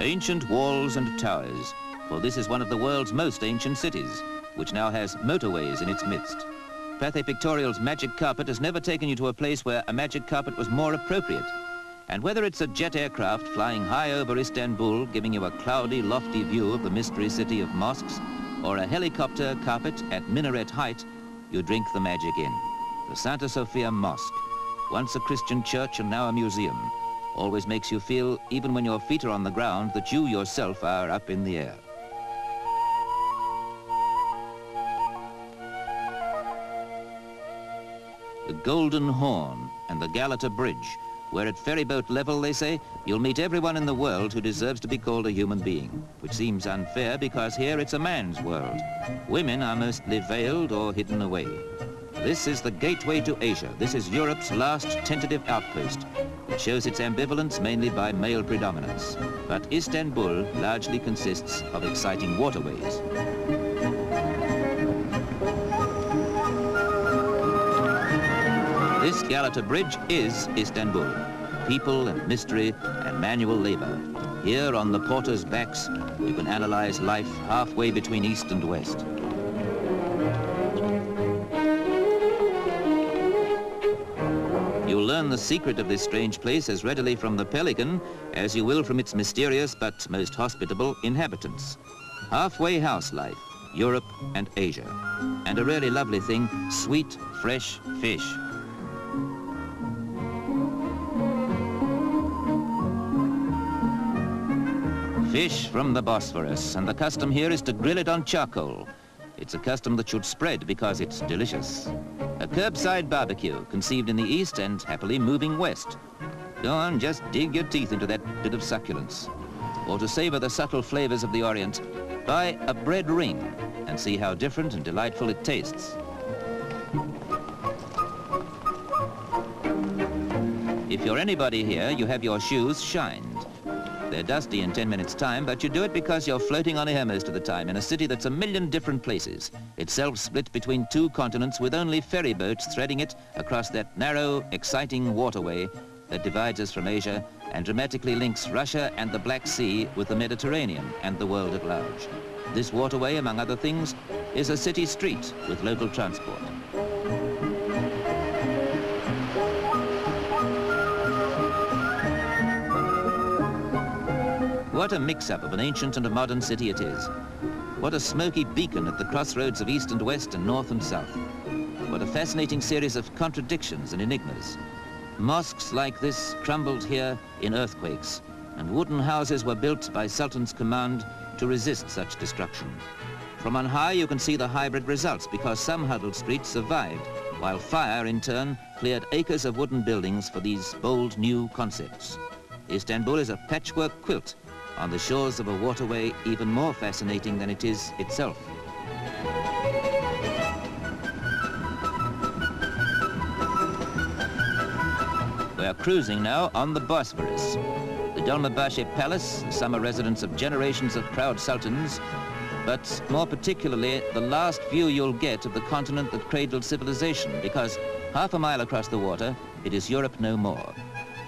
Ancient walls and towers, for this is one of the world's most ancient cities, which now has motorways in its midst. Pathé Pictorial's magic carpet has never taken you to a place where a magic carpet was more appropriate. And whether it's a jet aircraft flying high over Istanbul, giving you a cloudy, lofty view of the mystery city of mosques, or a helicopter carpet at minaret height, you drink the magic in. The Santa Sofia Mosque, once a Christian church and now a museum, always makes you feel, even when your feet are on the ground, that you yourself are up in the air. The Golden Horn and the Galata Bridge, where at ferryboat level, they say, you'll meet everyone in the world who deserves to be called a human being, which seems unfair because here it's a man's world. Women are mostly veiled or hidden away. This is the gateway to Asia. This is Europe's last tentative outpost. It shows its ambivalence mainly by male predominance. But Istanbul largely consists of exciting waterways. This Galata Bridge is Istanbul. People and mystery and manual labor. Here on the porters' backs, you can analyze life halfway between East and West. You'll learn the secret of this strange place as readily from the pelican as you will from its mysterious but most hospitable inhabitants. Halfway house life, Europe and Asia. And a really lovely thing, sweet, fresh fish. Fish from the Bosphorus, and the custom here is to grill it on charcoal. It's a custom that should spread because it's delicious. A curbside barbecue conceived in the east and happily moving west. Go on, just dig your teeth into that bit of succulence. Or to savor the subtle flavors of the Orient, buy a bread ring and see how different and delightful it tastes. If you're anybody here, you have your shoes shined. They're dusty in 10 minutes' time, but you do it because you're floating on air most of the time in a city that's a million different places, itself split between two continents with only ferry boats threading it across that narrow, exciting waterway that divides us from Asia and dramatically links Russia and the Black Sea with the Mediterranean and the world at large. This waterway, among other things, is a city street with local transport. What a mix-up of an ancient and a modern city it is. What a smoky beacon at the crossroads of east and west and north and south. What a fascinating series of contradictions and enigmas. Mosques like this crumbled here in earthquakes, and wooden houses were built by Sultan's command to resist such destruction. From on high you can see the hybrid results because some huddled streets survived, while fire in turn cleared acres of wooden buildings for these bold new concepts. Istanbul is a patchwork quilt on the shores of a waterway even more fascinating than it is itself. We are cruising now on the Bosphorus. The Dolmabahce Palace, the summer residence of generations of proud sultans, but more particularly the last view you'll get of the continent that cradled civilization, because half a mile across the water, it is Europe no more.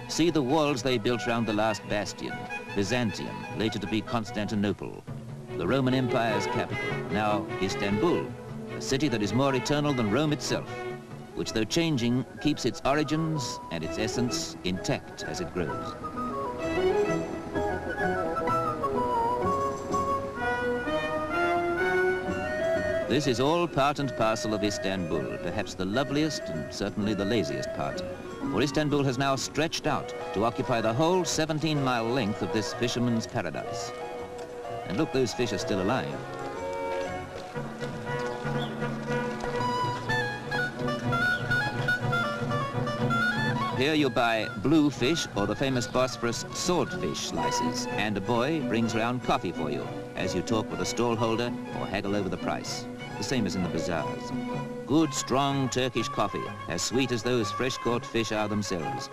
See the walls they built round the last bastion, Byzantium, later to be Constantinople, the Roman Empire's capital, now Istanbul, a city that is more eternal than Rome itself, which though changing, keeps its origins and its essence intact as it grows. This is all part and parcel of Istanbul, perhaps the loveliest and certainly the laziest part. For Istanbul has now stretched out to occupy the whole 17-mile length of this fisherman's paradise. And look, those fish are still alive. Here you buy blue fish or the famous Bosphorus swordfish slices, and a boy brings round coffee for you as you talk with a stallholder or haggle over the price, the same as in the bazaars. Good, strong Turkish coffee, as sweet as those fresh-caught fish are themselves.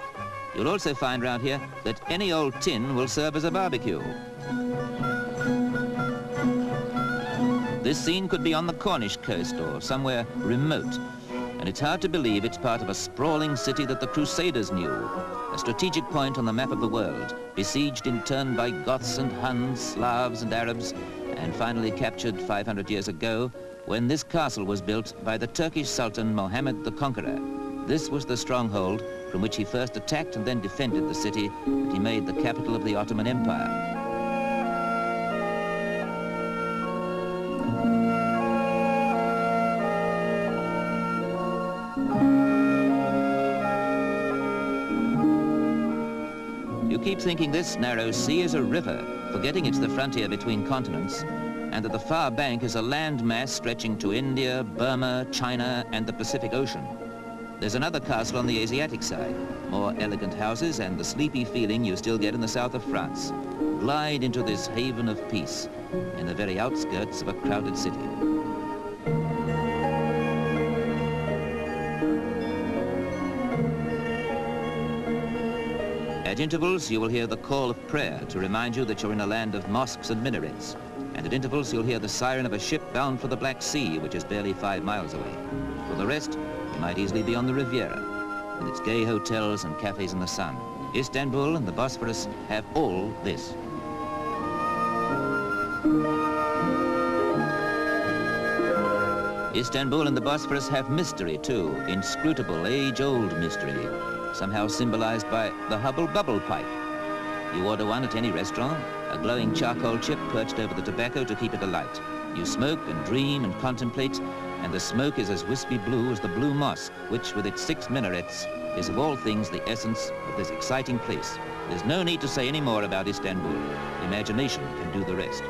You'll also find round here that any old tin will serve as a barbecue. This scene could be on the Cornish coast or somewhere remote, and it's hard to believe it's part of a sprawling city that the Crusaders knew, a strategic point on the map of the world, besieged in turn by Goths and Huns, Slavs and Arabs, and finally captured 500 years ago when this castle was built by the Turkish Sultan Mohammed the Conqueror. This was the stronghold from which he first attacked and then defended the city that he made the capital of the Ottoman Empire. You keep thinking this narrow sea is a river, forgetting it's the frontier between continents, and that the far bank is a land mass stretching to India, Burma, China, and the Pacific Ocean. There's another castle on the Asiatic side, more elegant houses and the sleepy feeling you still get in the south of France. Glide into this haven of peace in the very outskirts of a crowded city. At intervals, you will hear the call of prayer to remind you that you're in a land of mosques and minarets. And at intervals, you'll hear the siren of a ship bound for the Black Sea, which is barely 5 miles away. For the rest, you might easily be on the Riviera, with its gay hotels and cafes in the sun. Istanbul and the Bosphorus have all this. Istanbul and the Bosphorus have mystery too, inscrutable, age-old mystery, somehow symbolized by the Hubble bubble pipe. You order one at any restaurant, a glowing charcoal chip perched over the tobacco to keep it alight. You smoke and dream and contemplate, and the smoke is as wispy blue as the Blue Mosque, which with its 6 minarets is of all things the essence of this exciting place. There's no need to say any more about Istanbul. Imagination can do the rest.